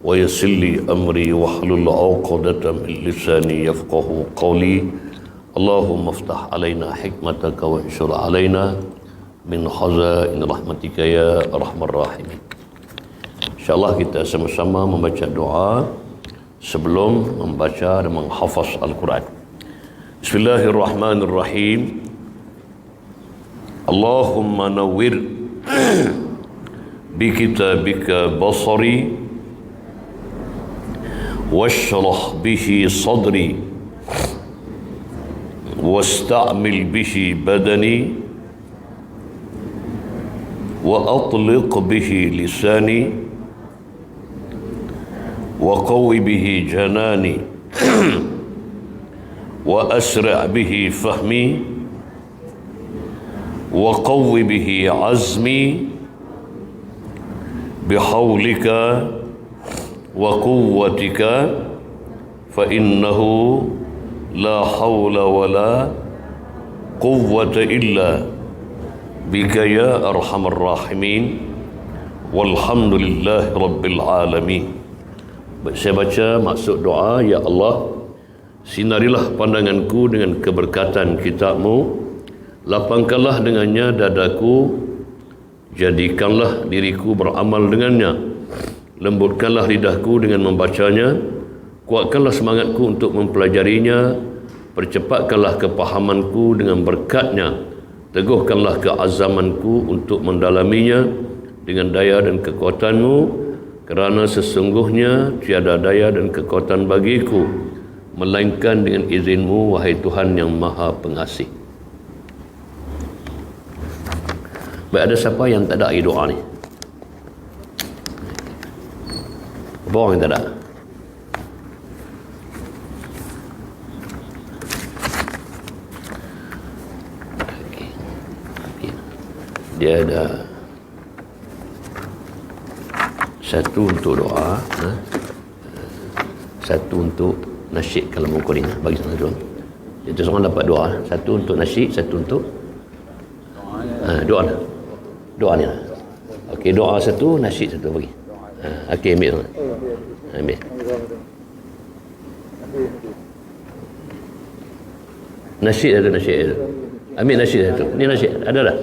ويسر لي أمري واحلل عقدة من لساني يفقه قولي اللهم افتح علينا حكمتك وانشر علينا من خزائن رحمتك يا أرحم الراحمين. InsyaAllah kita sama-sama membaca doa sebelum membaca dan menghafaz Al-Quran. Bismillahirrahmanirrahim. Allahumma nawwir bi kitabika basari washrah bihi sadri wasta'mil bihi badani wa atliq bihi lisani wa qawwi bihi janani wa asra' bihi fahmi wa qawwi bihi azmi bihawlika wa quwwatika fa innahu la hawla wa la quwwata illa bika ya arhamar rahimin walhamdulillahi rabbil alamin. Saya baca maksud doa. Ya Allah, sinarilah pandanganku dengan keberkatan kitab-Mu, lapangkanlah dengannya dadaku, jadikanlah diriku beramal dengannya, lembutkanlah lidahku dengan membacanya, kuatkanlah semangatku untuk mempelajarinya, percepatkanlah kepahamanku dengan berkatnya, teguhkanlah keazamanku untuk mendalaminya dengan daya dan kekuatan-Mu, kerana sesungguhnya tiada daya dan kekuatan bagiku melainkan dengan izin-Mu, wahai Tuhan yang Maha Pengasih. Baik, ada siapa yang tak ada doa ni? Apa orang yang tak ada? Dia ada satu untuk doa, satu untuk nasyid kalau mungkin ini. Bagi sana tuan. Itu seorang dapat doa, satu untuk nasyid, satu untuk doa. Doa ni lah. Okey, doa satu, nasyid satu bagi. Okey, ambil tuan. Ambil. Nasyid ada nasyid ada. Ambil nasyid satu. Ni nasyid ada dah.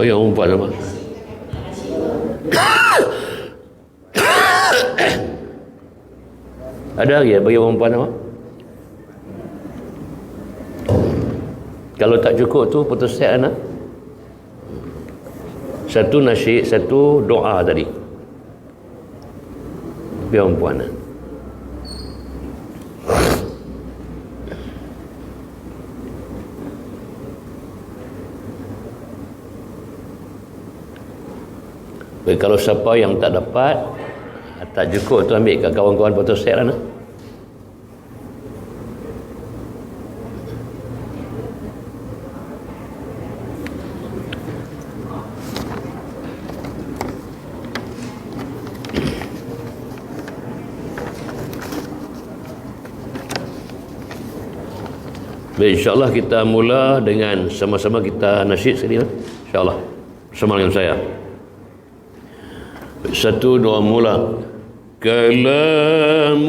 Bagi orang perempuan apa? Ada lagi bagi orang perempuan apa? Kalau tak cukup tu putus set anak. Satu nasyid, satu doa tadi. Biar orang perempuan. Kalau siapa yang tak dapat, tak cukup tu ambil kat kawan-kawan putus set lah. Baik, insyaAllah kita mula dengan sama-sama kita nasyid sekali. InsyaAllah bersama dengan saya. Satu, dua, mula. Kalamun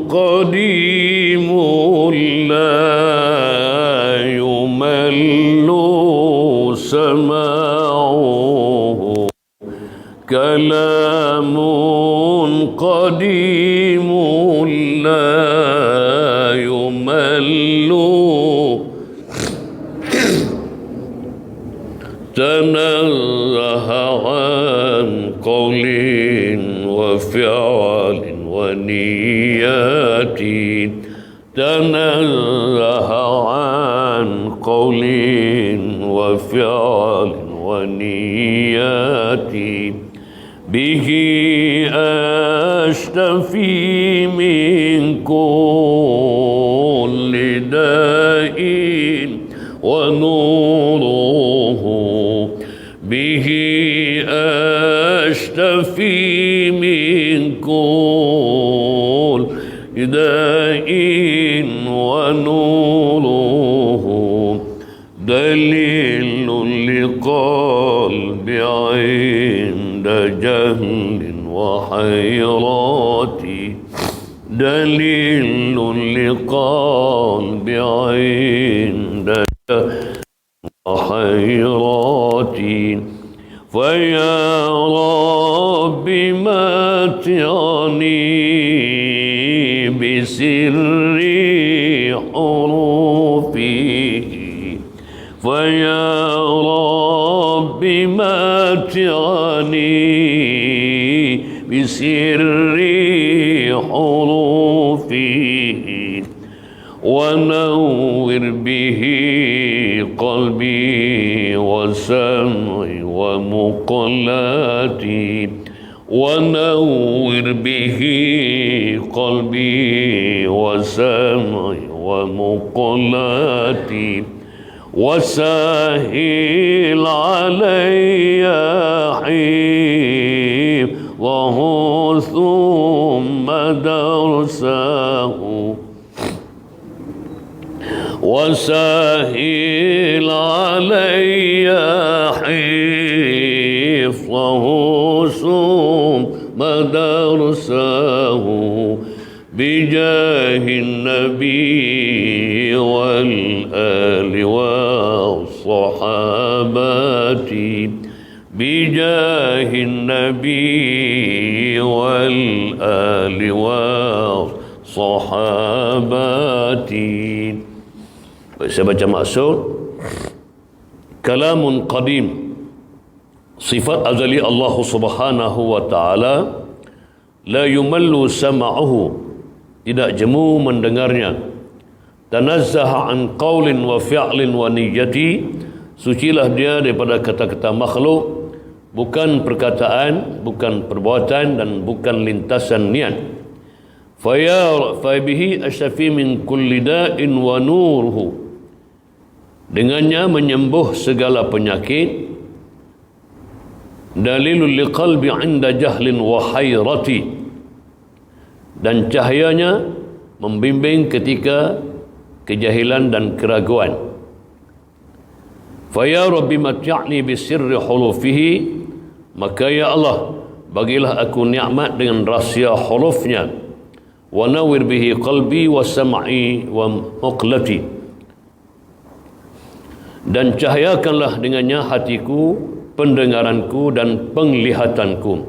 qadimun la yumallu sama'uhu. Kalamun qadimun la yumallu tanazzahan qawlin wa fi'alin wa niyatin tanazzahan qawlin wa fi'alin wa niyatin bihi ashtafi min كل داء ونوره به أشتفي من كل داء ونوره دليل لقلب عند جهل وحيرات دليل لقلب عند جهل وحيرات فيا رب متعني بسر حروفه فيا رب متعني بسر حروفه ونور به قلبي وسمعي ومقلاتي ونور به قلبي وسمعي ومقلاتي وسهل علي حفظه ثم درسه وسهل علي حفظه ثم درسه بجاه النبي والآل والصحابة بجاه النبي والآل والصحابة. Saya baca maksud. Kalamun qadim, sifat azali Allah Subhanahu wa taala, la yumallu sam'ahu, tidak jemu mendengarnya. Tanazzaha an qaulin wa fi'lin wa niyyati, sucilah dia daripada kata-kata makhluk, bukan perkataan, bukan perbuatan dan bukan lintasan niat. Fa bihi asyafi min kulli da'in wa nuruhu, dengannya menyembuh segala penyakit. Dalilul liqalbi 'inda jahlin wa hayrati, dan cahayanya membimbing ketika kejahilan dan keraguan. Fa ya rabbi mat'ani bi sirri hulufihi, maka ya Allah, bagilah aku nikmat dengan rahsia hurufnya. Wa nawwir bihi qalbi wa sam'i wa muqlati, dan cahayakanlah dengannya hatiku, pendengaranku dan penglihatanku.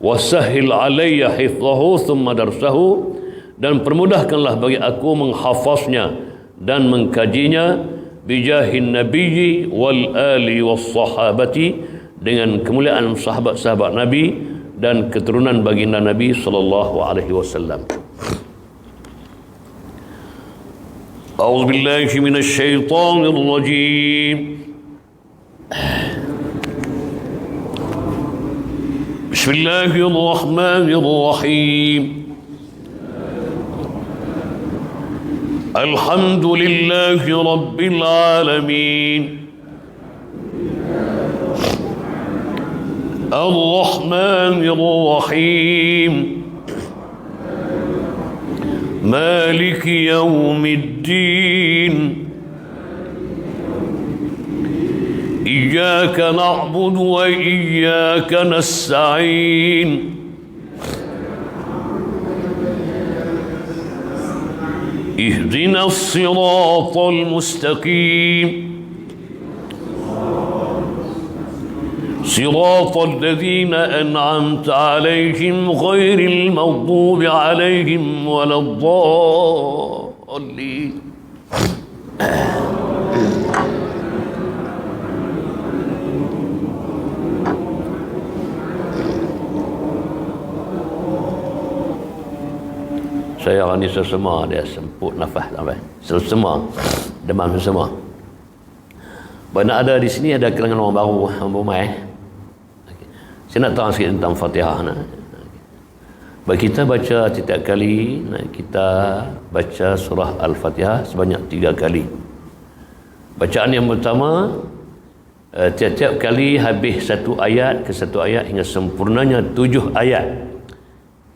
Wasahil alayya hifzahu thumma darsahu, dan permudahkanlah bagi aku menghafaznya dan mengkajinya. Bijahin nabiyyi wal ali was sahabati, dengan kemuliaan sahabat-sahabat Nabi dan keturunan baginda Nabi sallallahu alaihi wasallam. أعوذ بالله من الشيطان الرجيم. بسم الله الرحمن الرحيم. الحمد لله رب العالمين الرحمن الرحيم مالك يوم الدين إياك نعبد وإياك نستعين اهدنا الصراط المستقيم صراط الذين أنعمت عليهم غير المغضوب عليهم ولا الضالين. Saya orang ni sesama, dia semput nafas sampai sesama, demam sesama. Banyak ada di sini, ada kalangan orang baru, orang berumai. Saya nak tahu sikit tentang Fatihah. Baik, kita baca setiap kali, kita baca surah Al-Fatihah sebanyak 3 kali. Bacaan yang pertama, tiap-tiap kali habis satu ayat ke satu ayat hingga sempurnanya 7 ayat.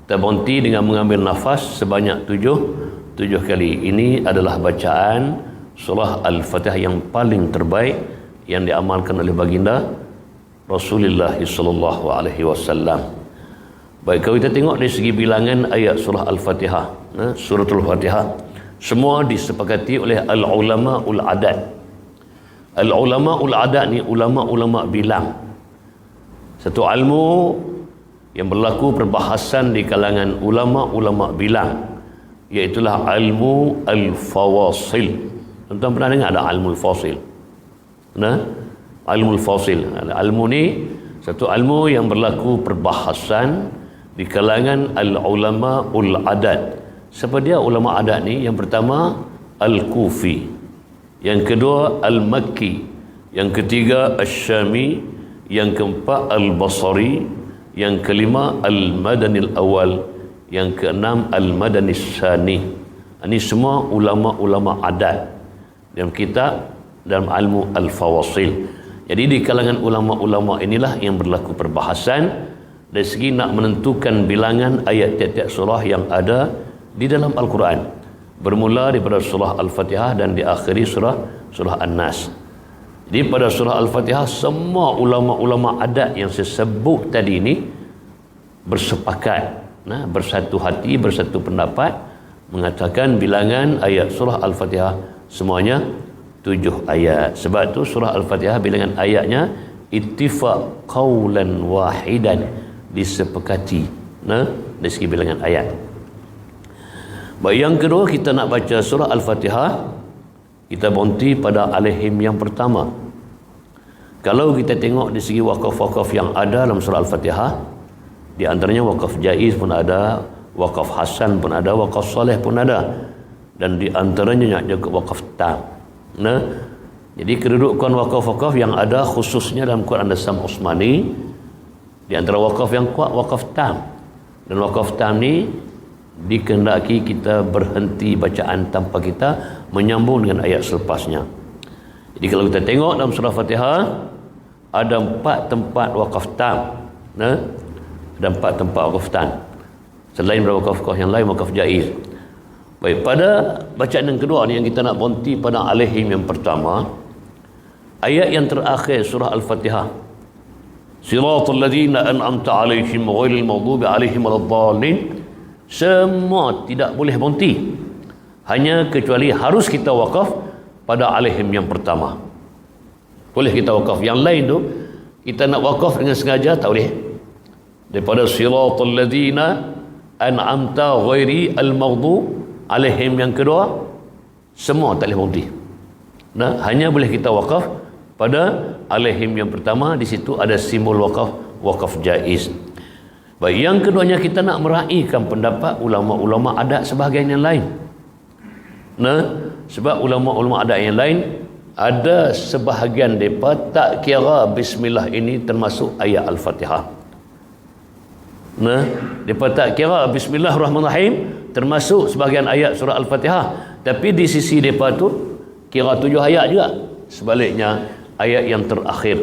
Kita berhenti dengan mengambil nafas sebanyak 7 kali. Ini adalah bacaan surah Al-Fatihah yang paling terbaik yang diamalkan oleh baginda Rasulullah sallallahu alaihi wasallam. Baik, kalau kita tengok dari segi bilangan ayat surah Al-Fatihah, suratul Fatihah, semua disepakati oleh al-ulama ul-adad. Al-ulama ul-adad ni ulama-ulama bilang. Satu ilmu yang berlaku perbahasan di kalangan ulama-ulama bilang, iaitulah ilmu al-fawasil. Tuan-tuan pernah dengar ada ilmu al-fasil? Ilmu al-fasil. Ilmu ni satu ilmu yang berlaku perbahasan di kalangan al-ulama ul-adad. Siapa dia ulama adat ni? Yang pertama al-Kufi, yang kedua al-Makki, yang ketiga al-Syami, yang keempat al-Basri, yang kelima al-Madanil awal, yang keenam al-Madanis Sani. Ini semua ulama-ulama adat dalam kitab, dalam ilmu al-fawasil. Jadi di kalangan ulama-ulama inilah yang berlaku perbahasan dari segi nak menentukan bilangan ayat tiap-tiap surah yang ada di dalam Al-Quran, bermula daripada surah Al-Fatihah dan diakhiri surah An-Nas. Jadi pada surah Al-Fatihah, semua ulama-ulama adat yang saya sebut tadi ini bersepakat, bersatu hati, bersatu pendapat, mengatakan bilangan ayat surah Al-Fatihah semuanya 7 ayat. Sebab tu surah Al-Fatihah bilangan ayatnya ittifaq qaulan wahidan, disepakati dari segi bilangan ayat. Baik, yang kedua, kita nak baca surah Al-Fatihah, kita berhenti pada alaihim yang pertama. Kalau kita tengok di segi wakaf-wakaf yang ada dalam surah Al-Fatihah, di antaranya wakaf jaiz pun ada, wakaf hasan pun ada, wakaf soleh pun ada, dan di antaranya juga wakaf tam. Jadi kedudukan wakaf-wakaf yang ada khususnya dalam Quran Dasam Osmani, di antara wakaf yang kuat wakaf tam. Dan wakaf tam ni dikehendaki kita berhenti bacaan tanpa kita menyambung dengan ayat selepasnya. Jadi kalau kita tengok dalam surah Fatihah, ada 4 tempat wakaf tam. Ada 4 tempat wakaf tam. Selain daripada wakaf-wakaf yang lain, wakaf jaiz. Baik, pada bacaan yang kedua ni yang kita nak berhenti pada alaihim yang pertama, ayat yang terakhir surah Al-Fatihah, Siratal ladzina an'amta 'alaihim ghairil maghdubi 'alaihim waladdallin, semua tidak boleh berhenti, hanya kecuali harus kita wakaf pada alaihim yang pertama. Boleh kita wakaf, yang lain tu kita nak wakaf dengan sengaja tak boleh. Daripada siratal ladzina an'amta ghairi al-maghdub 'alaihim yang kedua, semua tak boleh berhenti. Hanya boleh kita wakaf pada alaihim yang pertama. Di situ ada simbol wakaf jaiz. Baik, yang keduanya kita nak meraihkan pendapat ulama-ulama adat sebahagian yang lain. Sebab ulama-ulama adat yang lain ada sebahagian mereka tak kira bismillah ini termasuk ayat Al-Fatihah. Mereka tak kira bismillahirrahmanirrahim termasuk sebahagian ayat surah Al-Fatihah, tapi di sisi mereka tu kira 7 ayat juga. Sebaliknya ayat yang terakhir,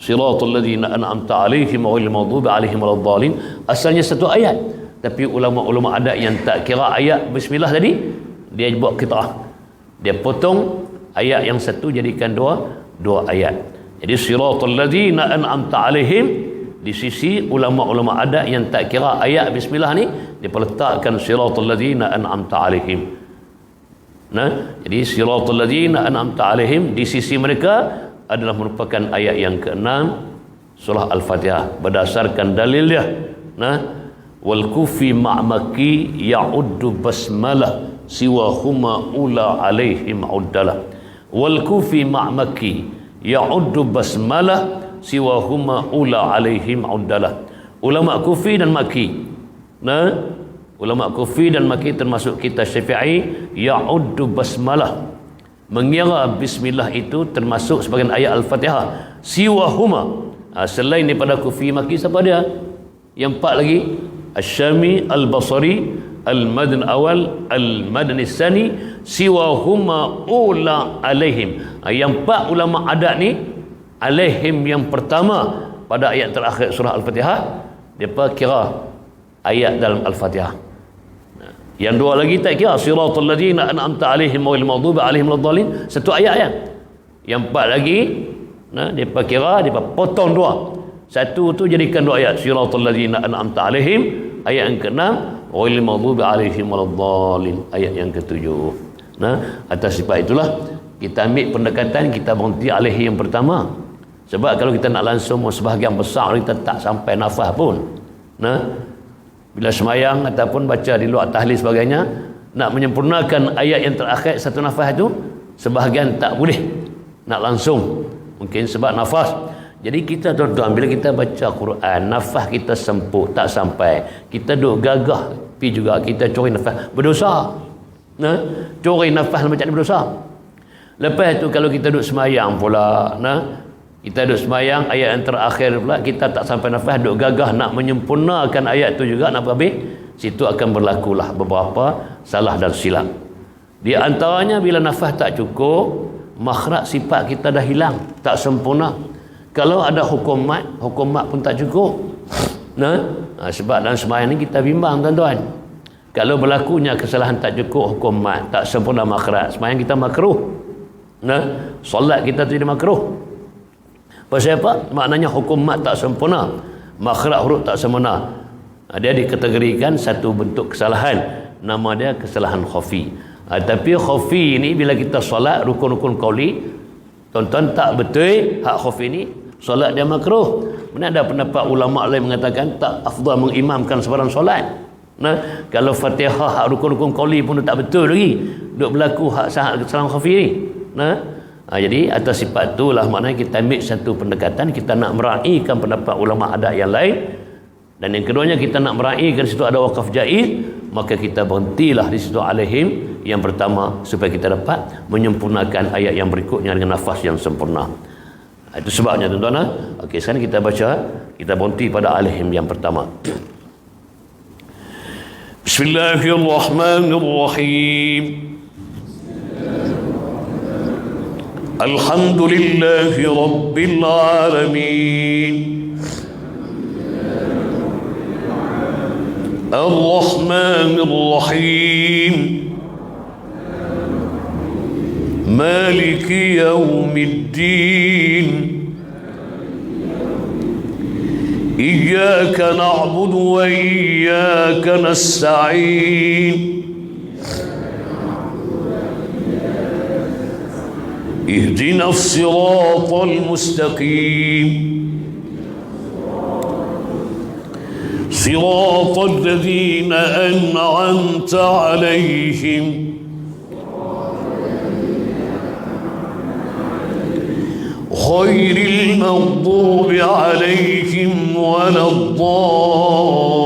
siratal ladzina an'amta 'alaihim ghairil maghdubi 'alaihim waladdallin, asalnya 1 ayat, tapi ulama-ulama adat yang tak kira ayat bismillah tadi, dia buat qita'ah, dia potong ayat yang satu jadikan dua ayat. Jadi siratal ladzina an'amta 'alaihim, di sisi ulama-ulama adat yang tak kira ayat bismillah ni, dia letakkan siratal ladzina an'amta 'alaihim. Jadi siratal ladzina an'amta 'alaihim di sisi mereka adalah merupakan ayat yang ke-6 surah Al-Fatihah berdasarkan dalil dia. Wal kufi ma'maki ya'uddu basmalah siwahuma ula alaihim uddalah. Wal kufi ma'maki ya'uddu basmalah siwahuma ula alaihim uddalah. Ulama Kufi dan Maki, ulama Kufi dan Maki termasuk kita Syafi'i, ya'uddu basmalah, mengira bismillah itu termasuk sebagian ayat Al-Fatihah. Siwahuma, selain daripada Kufi Maki, siapa dia? Yang 4 lagi, Al-Syami, Al-Basri, Al-Madn awal, Al-Madn Tsani, siwahuma ula alaihim. Yang 4 ulama adat ni, alaihim yang pertama pada ayat terakhir surah Al-Fatihah, depa kira ayat dalam Al-Fatihah. Yang 2 lagi tak kira, siratal ladzina an'amta alaihim ghairil maghdubi alaihim waladdallin, satu ayat kan. Yang 4 lagi, depa kira, depa potong 2. Satu tu jadikan 2 ayat, siratal ladzina an'amta alaihim, ayat yang ke-6, ghairil maghdubi alaihim waladdallin, ayat yang ke-7. Atas sifat itulah kita ambil pendekatan, kita berhenti alaihi yang pertama. Sebab kalau kita nak langsung, sebahagian besar kita tak sampai nafas pun. Bila semayang ataupun baca di luar tahlil sebagainya, nak menyempurnakan ayat yang terakhir satu nafas itu, sebahagian tak boleh nak langsung, mungkin sebab nafas. Jadi kita tuan-tuan, bila kita baca Quran, nafas kita semput, tak sampai, kita duk gagah, tapi juga kita curi nafas, berdosa. Curi nafas macam ni berdosa. Lepas tu kalau kita duk semayang pula, kita duk semayang, ayat yang terakhir pula kita tak sampai nafas, duk gagah nak menyempurnakan ayat tu juga, nak habis, situ akan berlakulah beberapa salah dan silap. Di antaranya bila nafas tak cukup, makhraj sifat kita dah hilang, tak sempurna. Kalau ada hukum mat pun tak cukup. Sebab dalam semayang ni kita bimbang tuan-tuan. Kalau berlakunya kesalahan tak cukup hukum mat, tak sempurna makhraj, semayang kita makruh. Solat kita tidak makruh. Pasal apa? Maknanya hukum mat tak sempurna, makhraj huruf tak sempurna. Dia dikategorikan satu bentuk kesalahan, nama dia kesalahan khafi. Tapi khafi ni bila kita solat rukun-rukun qauli, tuan-tuan tak betul hak khafi ni, solat dia makruh. Mana ada pendapat ulama lain mengatakan tak afdal mengimamkan sebarang solat. Kalau Fatihah hak rukun-rukun qauli pun tak betul lagi, duk berlaku hak sahih kesalahan khafi ni. Jadi atas sifat itulah maknanya kita ambil satu pendekatan, kita nak meraihkan pendapat ulama adat yang lain, dan yang keduanya kita nak meraihkan situ ada wakaf jaiz, maka kita berhentilah di situ alaihim yang pertama, supaya kita dapat menyempurnakan ayat yang berikutnya dengan nafas yang sempurna. Itu sebabnya tuan-tuan. Okey, sekarang kita baca, kita berhenti pada alaihim yang pertama. Bismillahirrahmanirrahim. Alhamdulillahi Rabbil Alamin, Ar-Rahmanir Rahim, Maliki Yawmiddin, Iyyaka na'budu wa iyyaka nasta'in, اهدنا الصراط المستقيم صراط الذين أنعمت عليهم غير المغضوب عليهم ولا الضالين.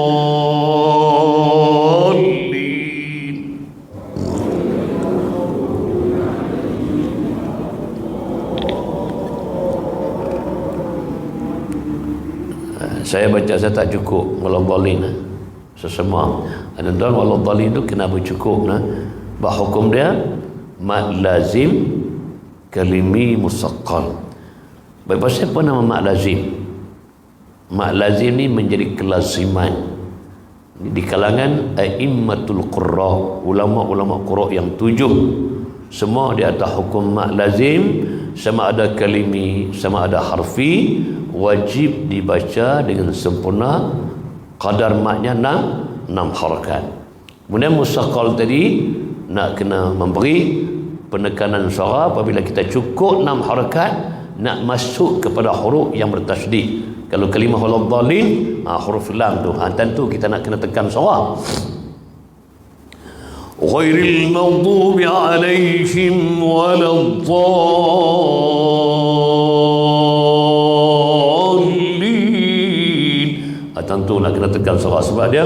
Saya baca saya tak cukup waladhdallin. Sesama tuan-tuan, waladhdallin itu kenapa cukup? Bah hukum dia mad lazim kalimi musaqqal. Baik, pasal apa nama mad lazim? Mad lazim ni menjadi kelaziman di kalangan a'immatul qurra, ulama-ulama qurra yang 7. Semua di atas hukum mad lazim, sama ada kalimi, sama ada harfi, wajib dibaca dengan sempurna, qadar maknya 6 harakat. Kemudian musaqqal tadi nak kena memberi penekanan suara apabila kita cukup 6 harakat, nak masuk kepada huruf yang bertasydid. Kalau kalimah waladhdallin, huruf lam tu, tentu kita nak kena tekan suara. Ghairil maghdubi alaihim waladdallin. Tentu nak kena tekan suara sebab dia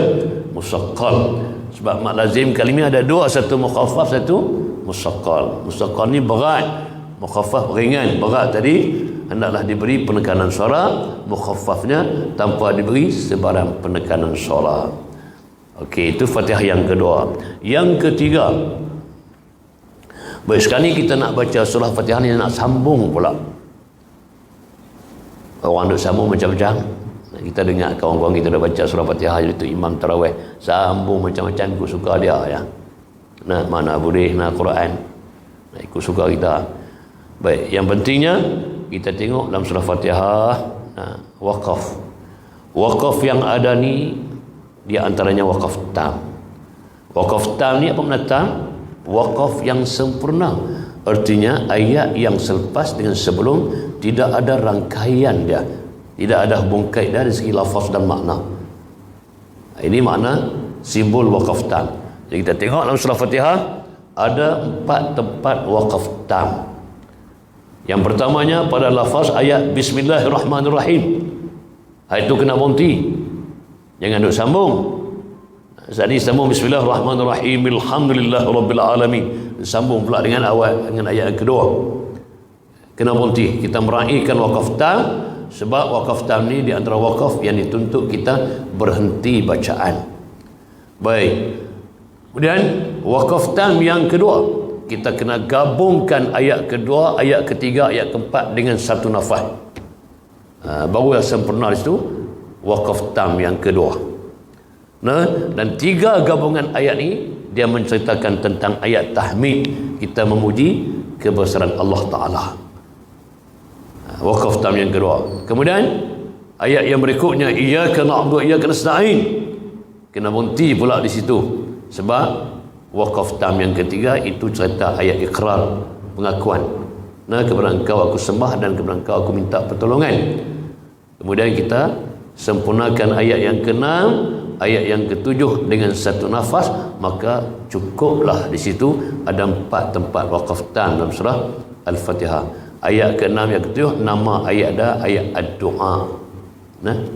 musaqqal. Sebab mak lazim kalimah ada 2, satu mukhaffaf, satu musaqqal. Musaqqal ni berat, mukhaffaf ringan. Berat tadi hendaklah diberi penekanan suara, mukhaffafnya tanpa diberi sebarang penekanan suara. Okey, itu Fatihah yang kedua. Yang ketiga, baik, sekarang ni kita nak baca surah Fatihah ni nak sambung pula. Orang duk sambung macam-macam. Kita dengar kawan-kawan kita dah baca surah Fatihah, iaitu Imam Tarawih, sambung macam-macam ikut suka dia ya. Nah, mana boleh nak Quran, nak ikut suka kita. Baik, yang pentingnya kita tengok dalam surah Fatihah, waqaf. Waqaf yang ada ni dia antaranya waqaf tam. Waqaf tam ni apa makna tam? Waqaf yang sempurna. Artinya ayat yang selepas dengan sebelum tidak ada rangkaian dia, tidak ada hubung kait dari segi lafaz dan makna. Ini makna simbol waqaf tam. Jadi kita tengok dalam surah Fatihah ada 4 tempat waqaf tam. Yang pertamanya pada lafaz ayat Bismillahirrahmanirrahim. Itu kena berhenti, jangan duk sambung. Saat ini sambung Bismillahirrahmanirrahim, Alhamdulillahirabbil alamin, sambung pula dengan awal dengan ayat yang kedua. Kena berhenti. Kita meraihkan waqaf tam, sebab waqaf tam ni di antara waqaf yang dituntut kita berhenti bacaan. Baik. Kemudian waqaf tam yang kedua, kita kena gabungkan ayat kedua, ayat ketiga, ayat keempat dengan satu nafas. Baru yang sempurna di situ waqaf tam yang kedua. Dan 3 gabungan ayat ni dia menceritakan tentang ayat tahmid, kita memuji kebesaran Allah Ta'ala. Waqaf tam yang kedua. Kemudian ayat yang berikutnya iyyaka na'budu wa iyyaka nasta'in, kena berhenti pula di situ, sebab waqaf tam yang ketiga itu cerita ayat ikrar, pengakuan. Kepada engkau aku sembah dan kepada engkau aku minta pertolongan. Kemudian kita sempurnakan ayat yang ke-6, ayat yang ke-7 dengan satu nafas, maka cukuplah di situ ada 4 tempat waqaf tam dalam surah Al-Fatihah. Ayat ke-6 yang ke-7 nama ayat dah ayat ad-du'a.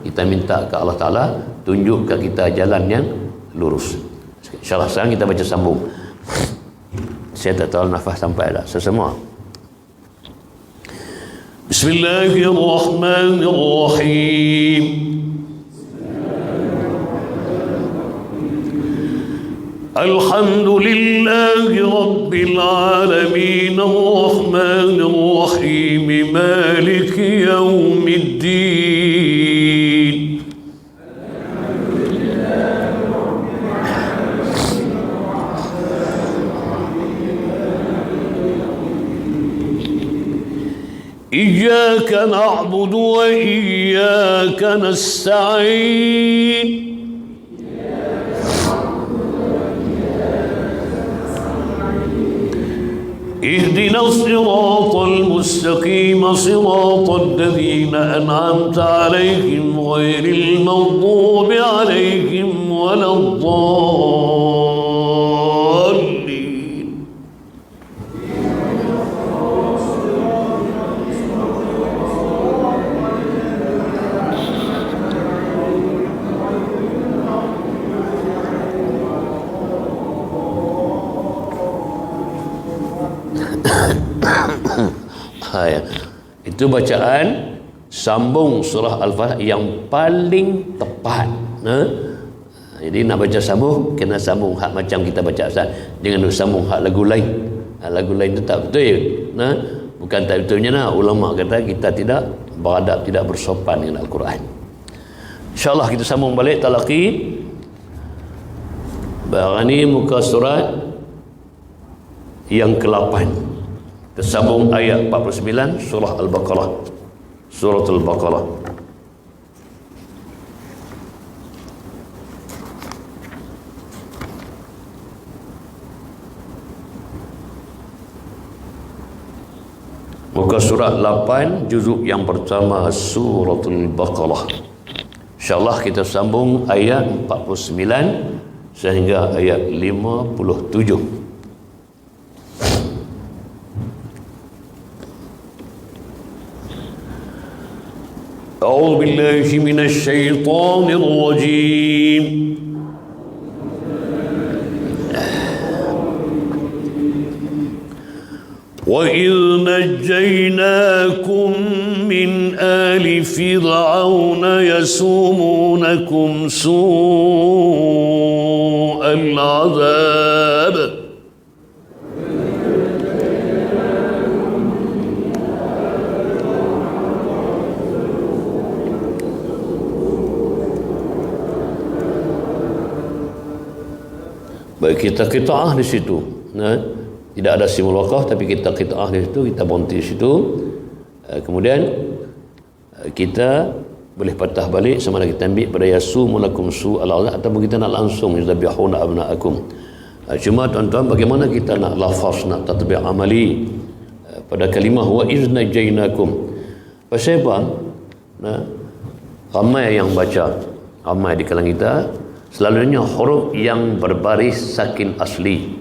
Kita minta ke Allah Ta'ala tunjukkan kita jalan yang lurus. InsyaAllah sekarang kita baca sambung. Saya tak tahu nafas sampai tak sesemua. Bismillahirrahmanirrahim. Alhamdulillahi Rabbil Alamin, Ar-Rahmanir Rahim, Maliki Yawmiddin. Iyyaka na'budu wa iyyaka nasta'in. اهدنا الصراط المستقيم صراط الذين أنعمت عليهم غير المغضوب عليهم ولا الضالين. Itu bacaan sambung surah Al-Fatihah yang paling tepat. Jadi nak baca sambung, kena sambung hak macam kita baca Ustaz. Jangan sambung hak lagu lain. Lagu lain itu tak betul. Bukan tak betulnya. Ulama kata kita tidak beradab, tidak bersopan dengan Al-Quran. InsyaAllah kita sambung balik talaqi. Barang ni muka surat yang ke-8. Tersambung ayat 49 surah Al-Baqarah. Surah Al-Baqarah. Muka surat 8 juzuk yang pertama surah Al-Baqarah. InsyaAllah kita sambung ayat 49 sehingga ayat 57. أعوذ بالله من الشيطان الرجيم. وَإِذْ نَجَّيْنَاكُمْ مِنْ آلِ فِرْعَوْنَ يَسُومُونَكُمْ سُوءَ الْعَذَابِ. Baik, kita qita'ah di situ. Tidak ada simul waqaf, tapi kita qita'ah di situ, kita berhenti di situ. Kemudian kita boleh patah balik sama ada kita ambil pada yasumunakum su'al azab ataupun kita nak langsung yuzabihuna abna'akum. Cuma tuan-tuan, bagaimana kita nak lafaz, nak tatbiq amali pada kalimah wa iz najainakum. Pasal apa? Ramai yang baca, ramai di kalangan kita selalunya huruf yang berbaris sakin asli,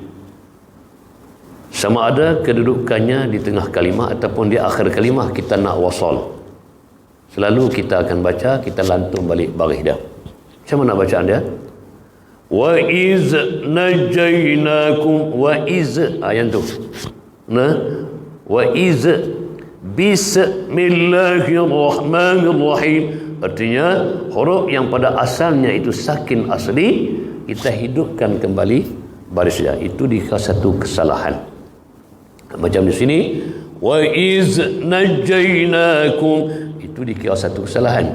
sama ada kedudukannya di tengah kalimah ataupun di akhir kalimah kita nak wasal. Selalu kita akan baca, kita lantung balik baris dia. Macam mana bacaan dia? Wa iz najainakum, wa iz, yang tu. Wa iz bismillahirrahmanirrahim. Artinya huruf yang pada asalnya itu sakin asli, kita hidupkan kembali baris dia. Itu dikira satu kesalahan. Macam di sini, wa iz najainakum, itu dikira satu kesalahan.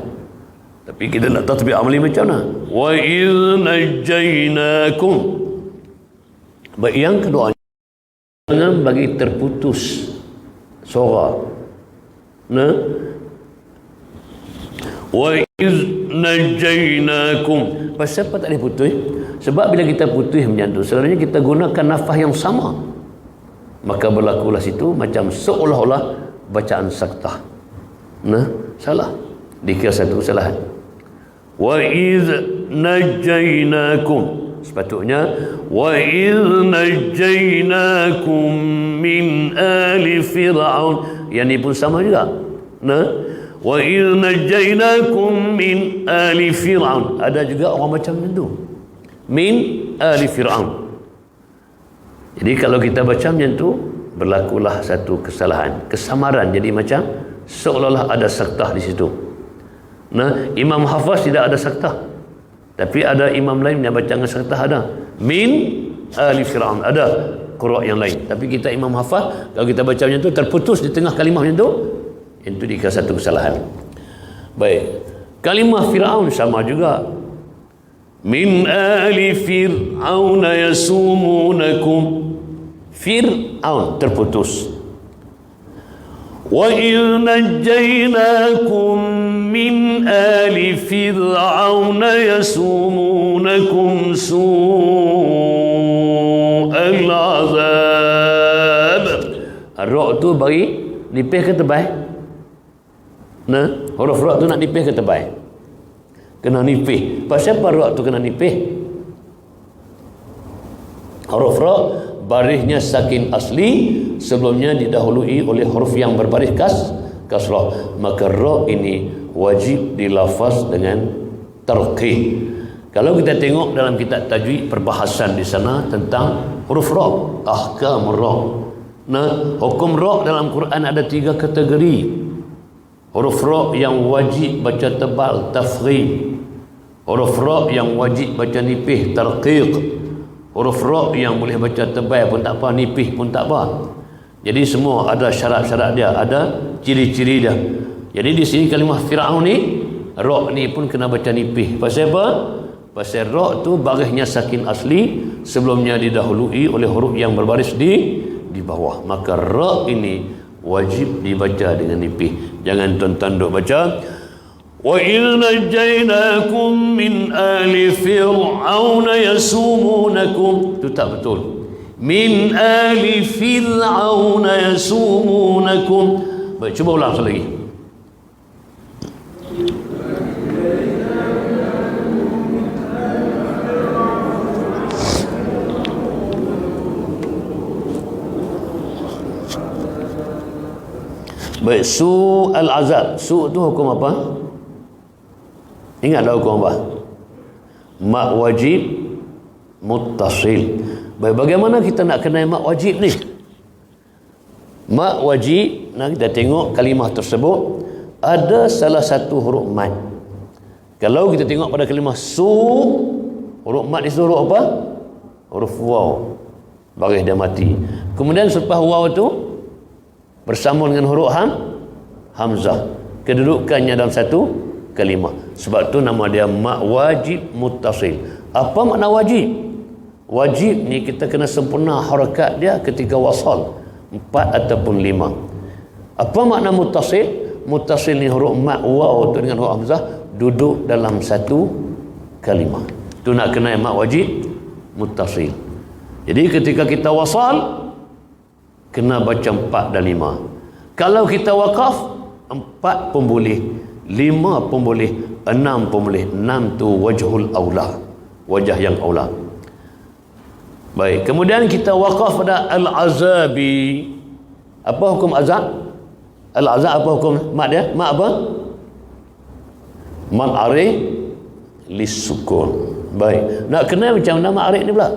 Tapi kita nak tatbiq amali macam mana? Wa iz najainakum. Baik, yang kedua, jangan bagi terputus suara. Wa iz najainakum. Pasal apa tak boleh putus? Sebab bila kita putus macam tu, selalunya kita gunakan nafas yang sama, maka berlakulah situ macam seolah-olah bacaan saktah. Salah, dikira satu kesalahan. Wa iz najainakum, sepatutnya wa iz najainakum min ali fir'aun. Yang ni pun sama juga. Wa iz najainakum min ali fir'aun. Ada juga orang macam itu, min ali fir'aun. Jadi kalau kita baca macam tu, berlakulah satu kesalahan, kesamaran, jadi macam seolah-olah ada saktah di situ. Imam Hafaz tidak ada saktah, tapi ada imam lain yang baca dengan saktah ada. Min ali fir'aun, ada qura' yang lain. Tapi kita Imam Hafaz, kalau kita baca macam tu terputus di tengah kalimah macam tu, itu dikira satu kesalahan. Baik, kalimah Fir'aun sama juga. Min ali fir'aun yasumunakum. Fir'aun terputus. Wa idh najainakum min ali fir'aun yasumunakum su'al azab. Ra' tu bagi nipih ke tebal? Huruf ra' tu nak nipih ke tebal? Kena nipih. Pasal apa ra' tu kena nipih? Huruf ra' barisnya sakin asli, sebelumnya didahului oleh huruf yang berbaris kasrah. Maka ra' ini wajib dilafaz dengan tarqih. Kalau kita tengok dalam kitab tajwid, perbahasan di sana tentang huruf ra', ahkam ra'. Hukum ra' dalam Quran ada 3 kategori. Huruf ra' yang wajib baca tebal, tafkhim. Huruf ra' yang wajib baca nipih, tarqiq. Huruf ra' yang boleh baca tebal pun tak apa, nipih pun tak apa. Jadi semua ada syarat-syarat dia, ada ciri-ciri dia. Jadi di sini kalimah Fir'aun ni, ra' ni pun kena baca nipih. Pasal apa? Pasal ra' tu barisnya sakin asli, sebelumnya didahului oleh huruf yang berbaris di bawah. Maka ra' ini wajib dibaca dengan nipih. Jangan tuan-tuan duk baca wa idh najainakum min ali fir'aun yasumunakum. Itu tak betul. Min ali fir'aun yasumunakum. Baik, cuba ulang sekali lagi. Baik, su'al azab. Su' tu hukum apa? Ingatlah hukum apa? Mak wajib muttasil. Baik, bagaimana kita nak kenal mak wajib ni? Mat wajib. Nah, kita tengok kalimah tersebut ada salah satu huruf mat. Kalau kita tengok pada kalimah su, huruf mat itu huruf apa? Huruf waw, baris dia mati. Kemudian selepas waw itu bersambung dengan huruf hamzah, kedudukannya dalam satu kalimah. Sebab tu nama dia mat wajib muttasil. Apa makna wajib? Wajib ni kita kena sempurna harakat dia ketika wasal 4 ataupun 5. Apa makna muttasil? Muttasil ni huruf mat waw tu dengan huruf hamzah duduk dalam satu kalimah. Tu nak kena mat wajib muttasil. Jadi ketika kita wasal kena baca 4 dan 5. Kalau kita wakaf 4 pun boleh, 5 pun boleh, 6 pun boleh. 6 tu wajhul aula, wajah yang aula. Baik, kemudian kita wakaf pada al-azabi. Apa hukum azab? Al-azab apa hukum mat dia? Mat apa? Mat arif lisukun. Baik, nak kenal macam mana mat arif ni pula?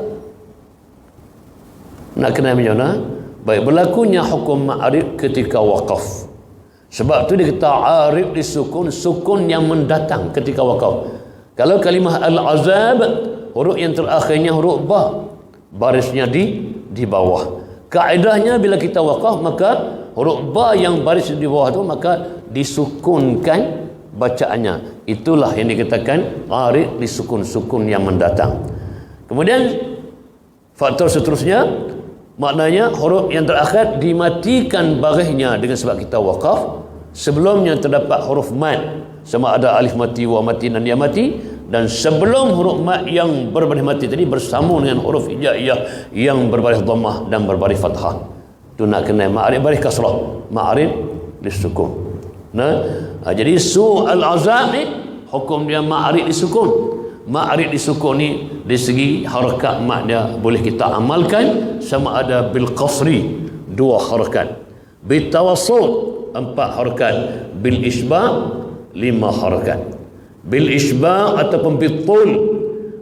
Nak kenal macam mana? Baik, berlakunya hukum mat arif ketika wakaf. Sebab tu dia kata arif lisukun, sukun yang mendatang ketika wakaf. Kalau kalimah al-azab, huruf yang terakhirnya huruf ba, barisnya di bawah. Kaedahnya bila kita wakaf, maka huruf ba yang baris di bawah tu maka disukunkan bacaannya. Itulah yang dikatakan arif disukun, sukun yang mendatang. Kemudian faktor seterusnya, maknanya huruf yang terakhir dimatikan barisnya dengan sebab kita wakaf. Sebelumnya terdapat huruf mat, sama ada alif mati, wa mati dan ya mati. Dan sebelum huruf mat yang berbaris mati tadi bersambung dengan huruf hijaiyah yang berbaris dhammah dan berbaris fathah. Tu nak kena ma'arif baris kasrah, ma'arif lisukun. Nah, jadi su al-azab ni hukum dia ma'arif lisukun. Ma'arif lisukun ni dari segi harakat mat dia boleh kita amalkan sama ada bil qasri 2 harakat, bil tawassul 4 harakat, bil isba' 5 harakat. Bil isba' ataupun bitul.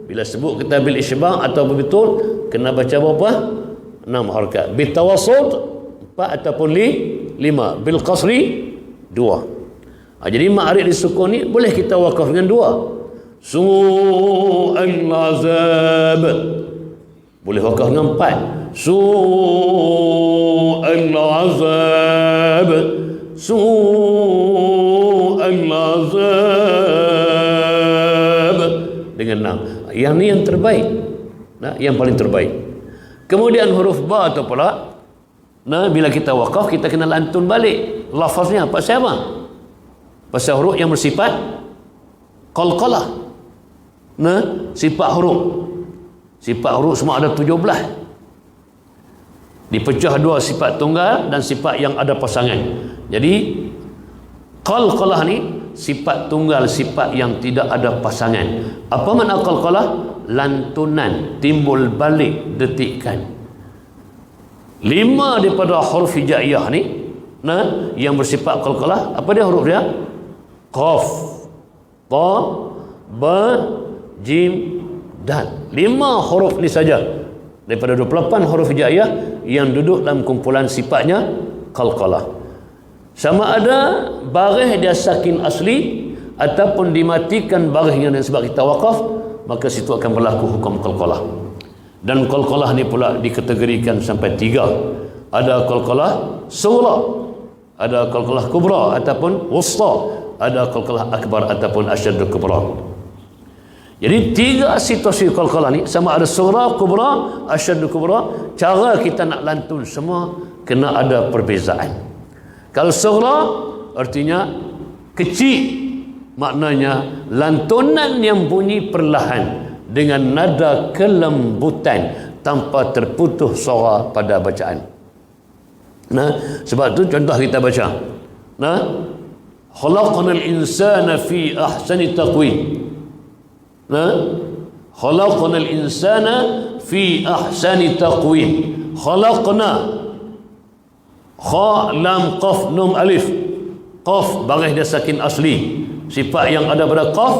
Bila sebut kita bil isba' ataupun bitul, kena baca berapa? 6 harakat. Bil tawassut 4 ataupun 5. Bil qasri 2. Jadi ma'arif disukun ni boleh kita wakaf dengan 2. Su'al azab boleh wakaf dengan 4. Su'al azab, su'al azab dengan 6. Yang ni yang terbaik. Nah, yang paling terbaik. Kemudian huruf ba tu pula, nah, bila kita wakaf kita kena lantun balik lafaznya. Pasal apa? Pasal huruf yang bersifat qalqalah. Nah, sifat huruf semua ada 17. Dipecah 2, sifat tunggal dan sifat yang ada pasangan. Jadi qalqalah ni sifat tunggal, sifat yang tidak ada pasangan. Apa makna qalqalah? Lantunan, timbul balik, detikkan. 5 daripada huruf hijaiyah ni, nah, yang bersifat qalqalah, apa dia huruf dia? Qaf, ta, ba, jim, dal. 5 huruf ni saja daripada 28 huruf hijaiyah yang duduk dalam kumpulan sifatnya qalqalah. Sama ada baris dia sakin asli ataupun dimatikan barisnya dengan sebab kita wakaf, maka situ akan berlaku hukum qalqalah. Dan qalqalah ni pula dikategorikan sampai 3. Ada qalqalah sughra, ada qalqalah kubra ataupun wusta, ada qalqalah akbar ataupun asyaddu kubra. Jadi 3 situasi qalqalah ni, sama ada sughra, kubra, asyaddu kubra, cara kita nak lantun semua kena ada perbezaan. Kalau sughra artinya kecil, maknanya lantunan yang bunyi perlahan dengan nada kelembutan tanpa terputus suara pada bacaan. Nah, sebab tu contoh kita baca. Nah, khalaqnal insana fi ahsani taqwim. Nah, khalaqnal insana fi ahsani taqwim. Khalaqna, kha lam qaf nun alif. Qaf baris dia sakin asli. Sifat yang ada pada qaf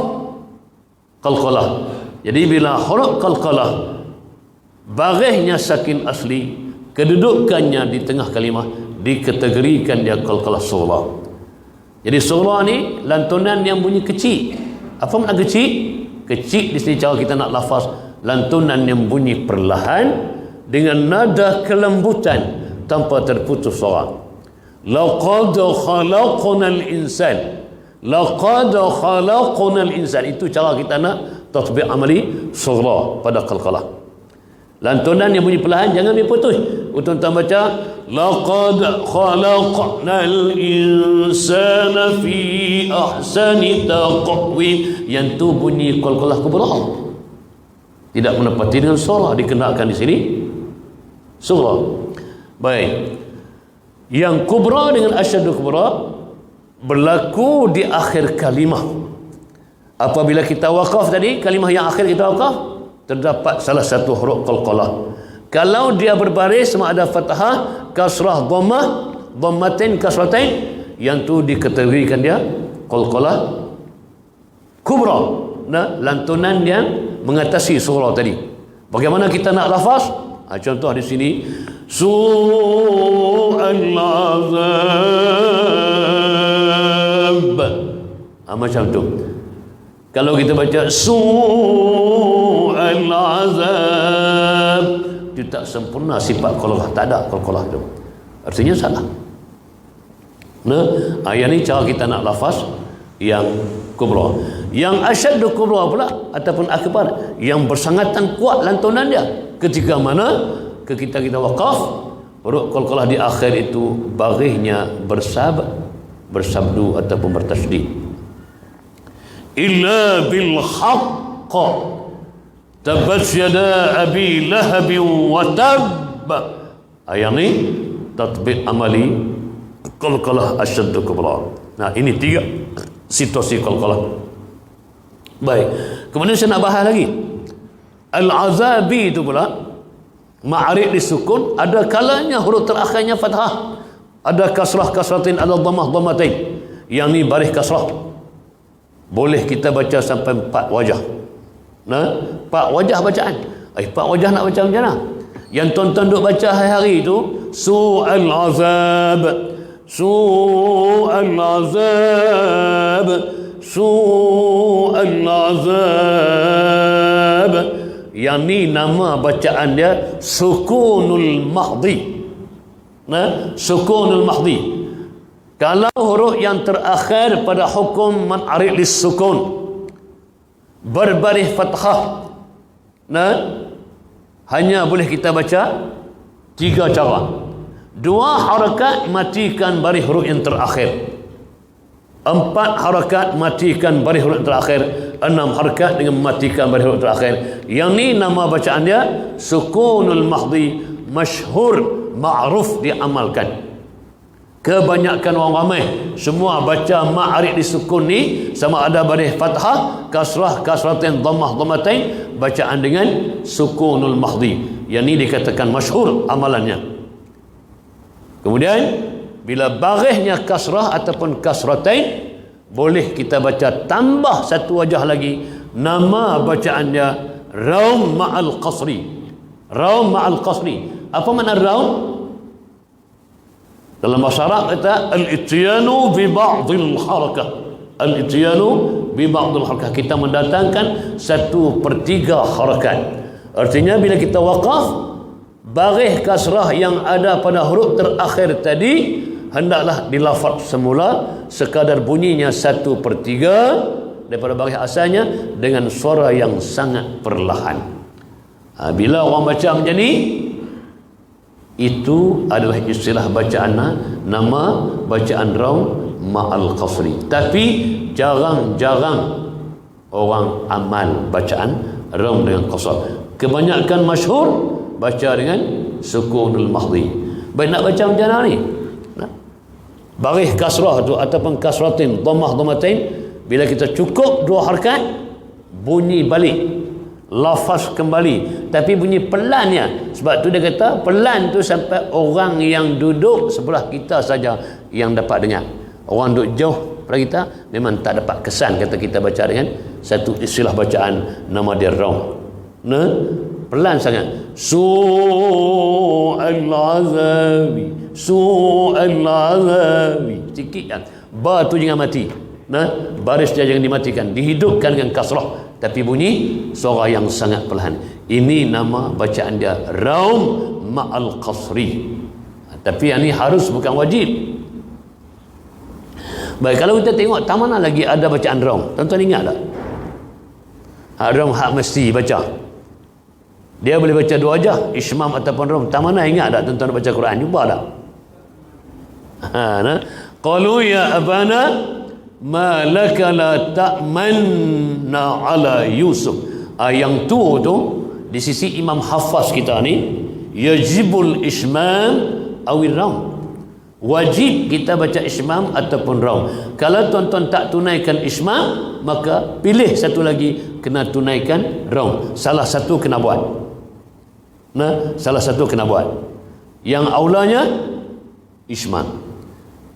qalqalah. Jadi bila huruf qalqalah barisnya sakin asli, kedudukannya di tengah kalimah, dikategorikan dia qalqalah sughra. Jadi sughra ni lantunan yang bunyi kecil. Apa makna kecil? Kecil di sini cara kita nak lafaz, lantunan yang bunyi perlahan dengan nada kelembutan tanpa terputus suara. Laqad khalaqnal insan. Laqad khalaqnal insan. Itu cara kita nak tatbiq amali sughra pada qalqalah. Lantunan yang bunyi perlahan jangan diputus. Tuan-tuan baca laqad khalaqnal insana fi ahsani taqwim. Yang tu bunyi qalqalah kubra. Tidak menepati dengan suara, dikenakan di sini sughra. Baik. Yang kubra dengan asyaddu kubra berlaku di akhir kalimah. Apabila kita waqaf tadi, kalimah yang akhir kita waqaf, terdapat salah satu huruf qalqalah. Kalau dia berbaris sama ada fathah, kasrah, dhammah, dhammatain, kasratain, yang tu dikategorikan dia qalqalah kubra. Nah, lantunan yang mengatasi surah tadi. Bagaimana kita nak lafaz? Contoh di sini, su'al azab. Macam tu. Kalau kita baca su'al azab, itu tak sempurna sifat qalqalah, tak ada qalqalah itu. Artinya salah. Nah, ayat ni cara kita nak lafaz yang kubra. Yang asyaddu kubra pula ataupun akbar, yang bersangatan kuat lantunan dia. Ketika mana ketika kita waqaf, huruf qalqalah di akhir itu barihnya bersabdu ataupun bertasydid. Illa bil haqq tabat yada abi lahab wa tab. Ayat ni tatbiq amali qalqalah asyaddu kubra. Nah, ini 3 situasi qalqalah. Baik. Kemudian saya nak bahas lagi. Al-azabi itu pula ma'arif disukun, ada kalanya huruf terakhirnya fathah, ada kasrah, kasratin, ada dhammah, dhammatain. Yang ni baris kasrah. Boleh kita baca sampai 4 wajah. Nah, 4 wajah bacaan. 4 wajah nak baca macam mana? Yang tuan-tuan duk baca hari-hari itu, su'al azab, su'al azab, su'al azab. Yang ni nama bacaan dia sukunul mahdi. Nah, sukunul mahdi. Kalau huruf yang terakhir pada hukum man'arid lis sukun berbaris fathah, nah, hanya boleh kita baca 3 cara. 2 harakat matikan baris huruf yang terakhir. 4 harakat matikan baris huruf terakhir. 6 harakat dengan mematikan baris huruf terakhir. Yang ni nama bacaan dia sukunul mahdi, masyhur, ma'ruf, diamalkan. Kebanyakan orang ramai semua baca ma'arif disukun ni sama ada baris fathah, kasrah, kasratain, dhammah, dhammatain, bacaan dengan sukunul mahdi. Yang ni dikatakan masyhur amalannya. Kemudian bila barisnya kasrah ataupun kasratain, boleh kita baca tambah 1 wajah lagi, nama bacaannya raum ma'al qasri. Raum ma'al qasri. Apa makna raum? Dalam bahasa Arab kata al-ityanu bi ba'dil harakah. Al-ityanu bi ba'dil harakah. Kita mendatangkan 1/3 harakat. Artinya bila kita waqaf, baris kasrah yang ada pada huruf terakhir tadi hendaklah dilafaz semula sekadar bunyinya 1/3 daripada baris asalnya dengan suara yang sangat perlahan. Bila orang baca macam ni, itu adalah istilah bacaan nama bacaan raum ma'al qasri. Tapi jarang-jarang orang amal bacaan raum dengan qasr. Kebanyakan masyhur baca dengan sukunul mahdi. Baik, nak baca macam mana ni? Baris kasrah tu ataupun kasratin, dhammah, dhammatain, bila kita cukup 2 harakat, bunyi balik, lafaz kembali, tapi bunyi pelannya. Sebab tu dia kata pelan tu sampai orang yang duduk sebelah kita saja yang dapat dengar. Orang duduk jauh pada kita memang tak dapat kesan kata kita baca dengan satu istilah bacaan nama dia raum. Nah, pelan sangat. Su'al azabi, su'al azabi. Sikit kan. Ba tu jangan mati. Nah, baris dia jangan dimatikan, dihidupkan dengan kasrah, tapi bunyi suara yang sangat perlahan. Ini nama bacaan dia, raum ma'al qasri. Tapi yang ni harus, bukan wajib. Baik, kalau kita tengok tak mana lagi ada bacaan raum. Tuan-tuan ingat tak? Raum hak mesti baca. Dia boleh baca dua aja, ismam ataupun raum. Tak mana ingat tak tuan-tuan baca Quran? Jumpa tak? Nah. Qalu ya abana ma laka la ta'manna ala Yusuf. Yang tu di sisi Imam Hafaz kita ni, yajibul ismam awil raum. Wajib kita baca ismam ataupun raum. Kalau tuan-tuan tak tunaikan ismam, maka pilih satu lagi, kena tunaikan raum. Salah satu kena buat. Nah, salah satu kena buat. Yang aulanya ismam.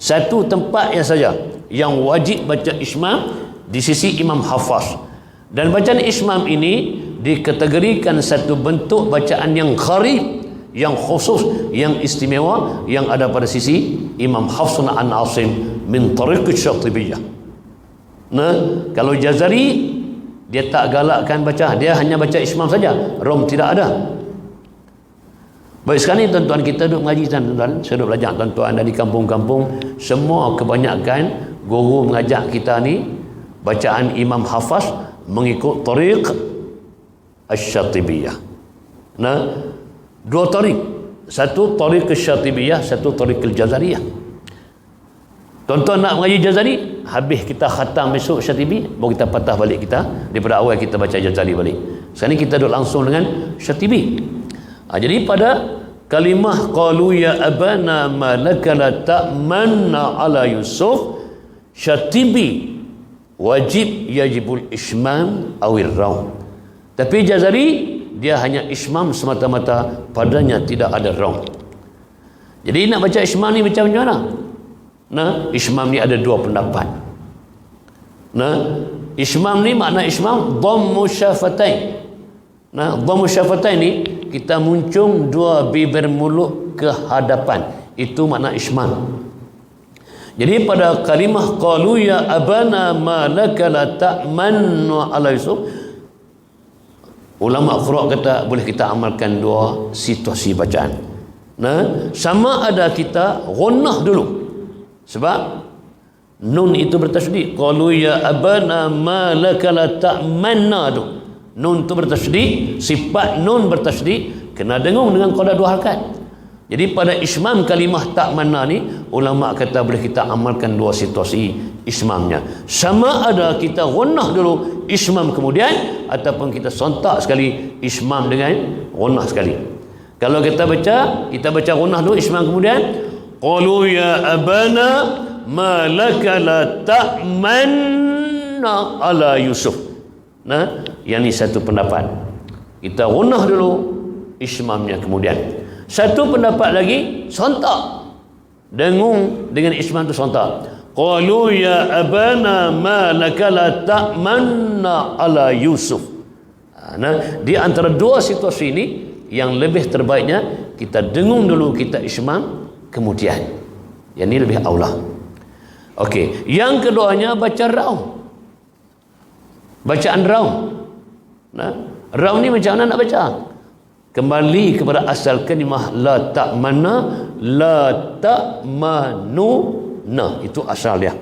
Satu tempat yang saja yang wajib baca ismam di sisi Imam Hafaz. Dan bacaan ismam ini dikategorikan satu bentuk bacaan yang gharib, yang khusus, yang istimewa, yang ada pada sisi Imam Hafs an Asim min tariq Syatibiyah. Nah, kalau Jazari dia tak galakkan baca, dia hanya baca ismam saja, rom tidak ada. Baik, sekarang ni tuan-tuan kita duduk mengaji, tuan-tuan, saya duduk belajar tuan-tuan dari kampung-kampung, semua kebanyakan guru mengajak kita ni bacaan Imam Hafaz mengikut tariq Asy-Syatibiyah. Nah, dua tariq, satu tariq Asy-Syatibiyah, satu tariq Al-Jazariyah. Tuan-tuan nak mengaji Jazari, habis kita khatam besok Syatibi, baru kita patah balik kita daripada awal kita baca Jazari balik. Sekarang ni kita duduk langsung dengan Syatibi. Jadi pada kalimah qalu ya abana ma laka la ta'manna ala Yusuf, Syatibi wajib yajibul ismam awil raum. Tapi Jazari dia hanya ismam semata-mata, padanya tidak ada raum. Jadi nak baca ismam ni macam mana? Nah, ismam ni ada dua pendapat. Nah, ismam ni makna ismam dhammu syafatain. Nah, dhammu syafatain ni kita muncung dua bibir mulut ke hadapan. Itu makna ismam. Jadi pada kalimah qalu ya abana ma laka la ta'mannu ala Yusuf, ulama qura' kata boleh kita amalkan dua situasi bacaan. Nah, sama ada kita ghunnah dulu. Sebab nun itu bertasydid. Qalu ya abana ma laka la ta'manna tu. Nun tu bertasydid, sifat nun bertasydid kena dengung dengan qada dua harakat. Jadi pada ismam kalimah ta'manna ni, ulama kata boleh kita amalkan dua situasi ismamnya. Sama ada kita ghunnah dulu ismam kemudian, ataupun kita sontak sekali ismam dengan ghunnah sekali. Kalau kita baca ghunnah dulu ismam kemudian, qalu ya abana ma laka la ta'manna ala Yusuf. Nah, yang ni satu pendapat. Kita ghunnah dulu ismamnya kemudian. Satu pendapat lagi sontak, dengung dengan ismam tu sontak. Qalu ya abana ma laka la ta'manna ala Yusuf. Nah, di antara dua situasi ini yang lebih terbaiknya kita dengung dulu, kita ismam kemudian. Yang ini lebih aula. Okey, yang keduanya baca raum. Bacaan raum. Nah, raum ni macam mana nak baca? Kembali kepada asal kalimah la ta'manna, la ta'manuna. Itu asal dia.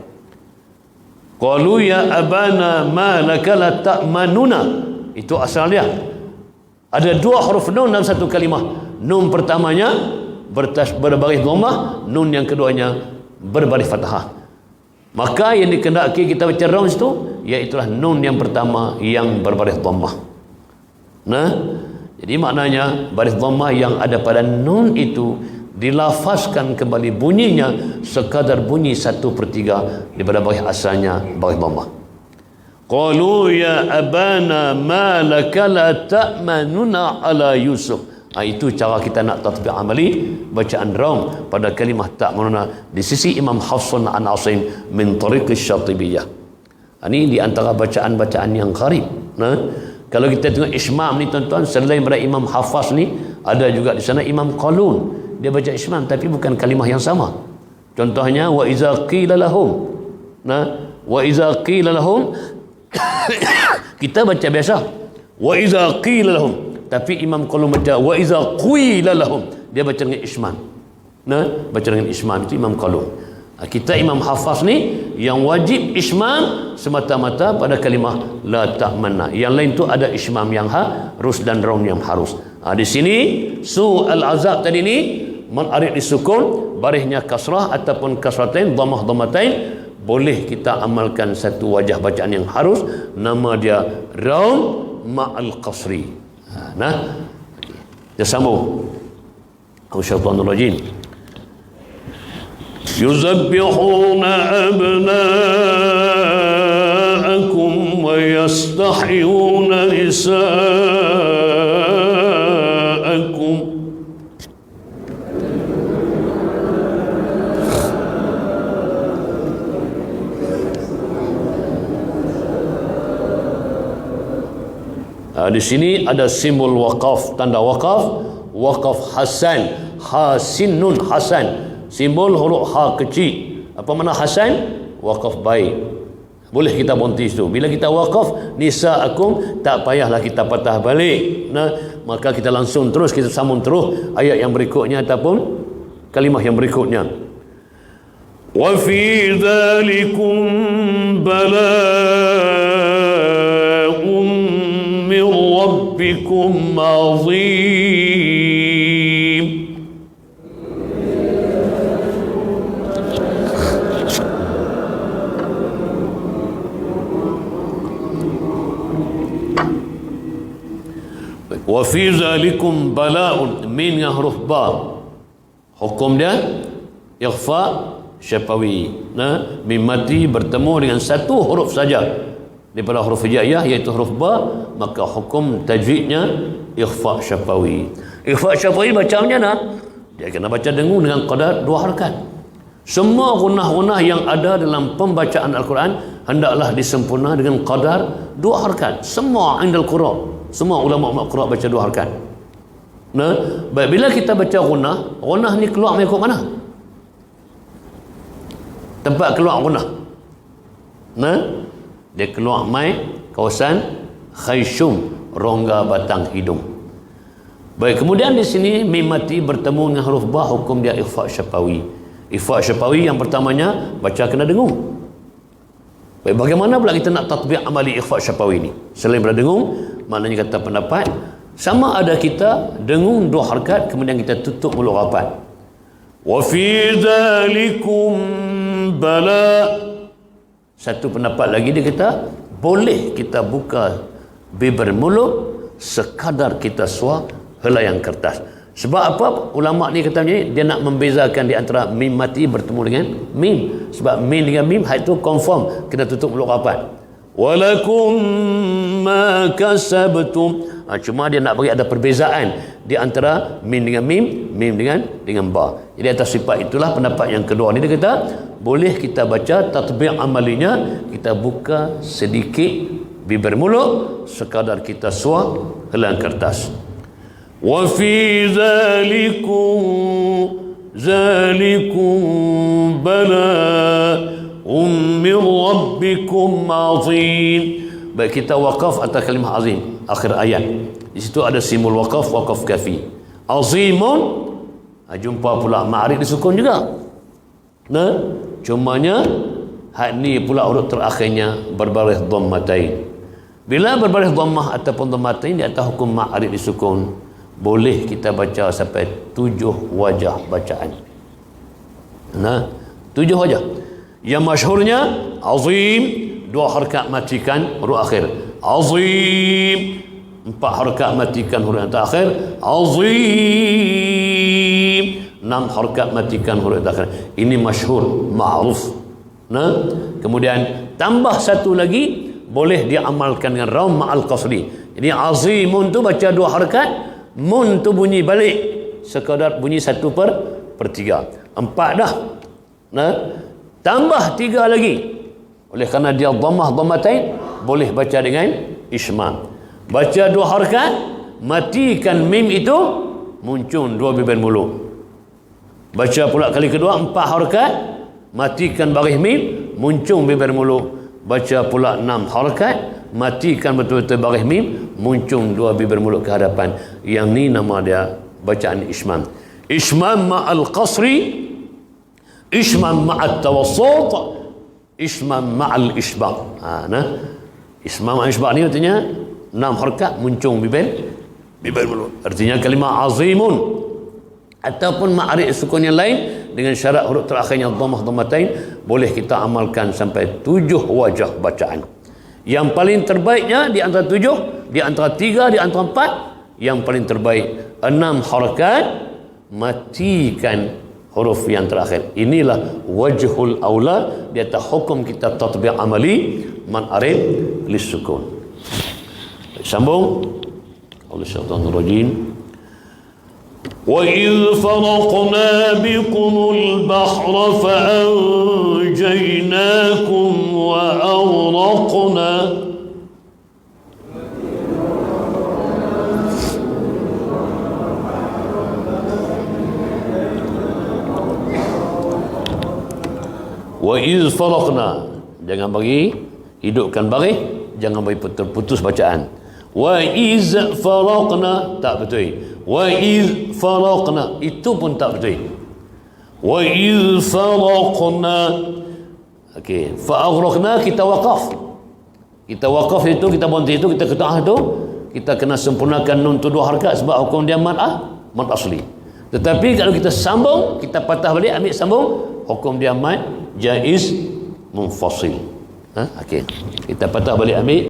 Qalu ya abana ma laka la ta'manuna. Itu asal dia. Ada dua huruf nun dalam satu kalimah. Nun pertamanya berbaris dhammah, nun yang keduanya berbaris fathah. Maka yang dikehendaki kita baca raum itu, iaitulah nun yang pertama yang berbaris dhammah. Nah, jadi maknanya baris dhammah yang ada pada nun itu dilafazkan kembali bunyinya sekadar bunyi 1/3 daripada baris asalnya baris dhammah. Qalu ya abana ma laka la ta'manuna ala Yusuf. Itu cara kita nak tatbiq amali bacaan raum pada kalimah ta'manuna di sisi Imam Hafs an Asim min tariq Syatibiyah. Ini di antara bacaan-bacaan yang gharib. Nah, Kalau kita tengok Ismam ni tuan-tuan, selain daripada Imam Hafaz ni, ada juga di sana Imam Qalun. Dia baca Ismam tapi bukan kalimah yang sama. Contohnya wa iza qila lahum. Wa iza qila lahum kita baca biasa. Wa iza qila lahum. Tapi Imam Qalun baca wa iza qila lahum. Dia baca dengan Ismam. Baca dengan Ismam itu Imam Qalun. Kita Imam Hafaz ni yang wajib Ismam semata-mata pada kalimah la ta'manna. Yang lain tu ada Ismam yang harus dan rom yang harus. Di sini su al-azab tadi ni arid disukun, barisnya kasrah ataupun kasratain, dhammah dhammatain, boleh kita amalkan satu wajah bacaan yang harus, nama dia rom ma'al qasri. Kita sambung. Syaitanir rajim. يذبحون أبناءكم ويستحيون نساءكم di sini ada simbol waqaf, tanda waqaf, waqaf hasan, hasinun hasan, simbol huruf ha kecil. Apa makna hasan? Waqaf baik. Boleh kita bontis tu. Bila kita waqaf nisaakum, tak payahlah kita patah balik. Maka kita langsung terus, kita sambung terus ayat yang berikutnya ataupun kalimah yang berikutnya. Wa fi dzalikum bala'un min rabbikum 'azim. Wa fi zalikum bala'un, min dengan huruf ba, hukum dia ikhfa syafawi. Mim mati bertemu dengan satu huruf saja daripada huruf hijaiyah iaitu huruf ba, maka hukum tajwidnya ikhfa syafawi. Ikhfa syafawi baca macam mana? Dia kena baca dengung dengan qadar 2 harakat. Semua gunah-gunah yang ada dalam pembacaan Al-Quran hendaklah disempurna dengan qadar 2 harakat. Semua indal qura', semua ulama qura' baca 2 harakat. Baik, bila kita baca gunah ni keluar mengikut mana? Tempat keluar gunah. Dia keluar mai kawasan khayshum, rongga batang hidung. Baik, kemudian di sini mim mati bertemu dengan huruf ba, hukum dia ikhfa syafawi. Ikhfa syafawi yang pertamanya baca kena dengung. Baik, bagaimana pula kita nak tatbiq amali ikhfa syafawi ni? Selain daripada dengung, maknanya kata pendapat sama ada kita dengung 2 harakat kemudian kita tutup mulut rapat. Wa fi dzalikum bala. Satu pendapat lagi dia kata boleh kita buka bibir mulut sekadar kita suar helaian kertas. Sebab apa? Ulama ni kata ni dia nak membezakan di antara mim mati bertemu dengan mim. Sebab mim dengan mim hal itu confirm kita tutup mulut rapat. Walakum ma kasabtum. Cuma dia nak bagi ada perbezaan di antara mim dengan mim, mim dengan ba. Jadi atas sifat itulah pendapat yang kedua ni dia kata boleh kita baca tatbiq amalinya, kita buka sedikit bibir mulut sekadar kita suar helaian kertas. Wa fi zalikum bala'un min rabbikum 'azim. Baik, kita waqaf atas kalimah azim akhir ayat. Di situ ada simbol waqaf, waqaf kafi. Azimun, jumpa pula ma'rif disukun juga. Cumanya hak ni pula huruf terakhirnya berbaris dhammatain. Bila berbaris dhammah ataupun dhammatain di atas hukum ma'rif disukun, boleh kita baca sampai 7 wajah bacaan. 7 wajah. Yang masyhurnya azim, 2 harakat matikan huruf akhir. Azim, 4 harakat matikan huruf yang terakhir. Azim, 6 harakat matikan huruf yang terakhir. Ini masyhur, ma'ruf. Kemudian tambah satu lagi, boleh diamalkan dengan raum ma'al qasri. Jadi azimun tu baca 2 harakat, mun tu bunyi balik sekadar bunyi 1/3. 4 dah. Tambah 3 lagi. Oleh kerana dia dhammah dhammatain, boleh baca dengan ismam. Baca 2 harakat, matikan mim itu, muncul 2 bibir mulut. Baca pula kali kedua 4 harakat, matikan baris mim, muncul bibir mulut. Baca pula 6 harakat, matikan betul-betul baris mim, muncul 2 bibir mulut ke hadapan. Yang ni nama dia bacaan ismam. Ismam ma'al qasri, ismam ma'al tawassut, ismam ma'al isbaq. Ismam ma'al isbaq ni artinya 6 harakat muncul bibir mulut. Artinya kalimah azimun ataupun ma'arif sukun yang lain dengan syarat huruf terakhirnya dhammah dhammatain, boleh kita amalkan sampai 7 wajah bacaan. Yang paling terbaiknya di antara 7, di antara 3, di antara 4, yang paling terbaik 6 harakat, matikan huruf yang terakhir. Inilah wajhul aula di atas hukum kita tatbiq amali man arif lis sukun. Sambung. Allah syaitanir rajim. وَإِذْ فَرَقْنَا بِكُمُ الْبَحْرَ فَأَنْجَيْنَاكُمْ وَأَغْرَقْنَا وَإِذْ فَرَقْنَا, jangan bagi hidupkan baris, jangan bagi putus bacaan. وَإِذْ فَرَقْنَا, tak betul. وَإِذْ فَرَقْنَا, itu pun tak betul. وَإِذْ فَرَقْنَا. Okey, فَأَغْرَقْنَا kita wakaf. Kita wakaf itu, kita berhenti itu, kita qita'ah itu, kita kena sempurnakan nun tu 2 harakat sebab hukum dia mad asli. Tetapi kalau kita sambung, kita patah balik, ambil sambung, hukum dia mad jaiz munfasil. Okey, kita patah balik, ambil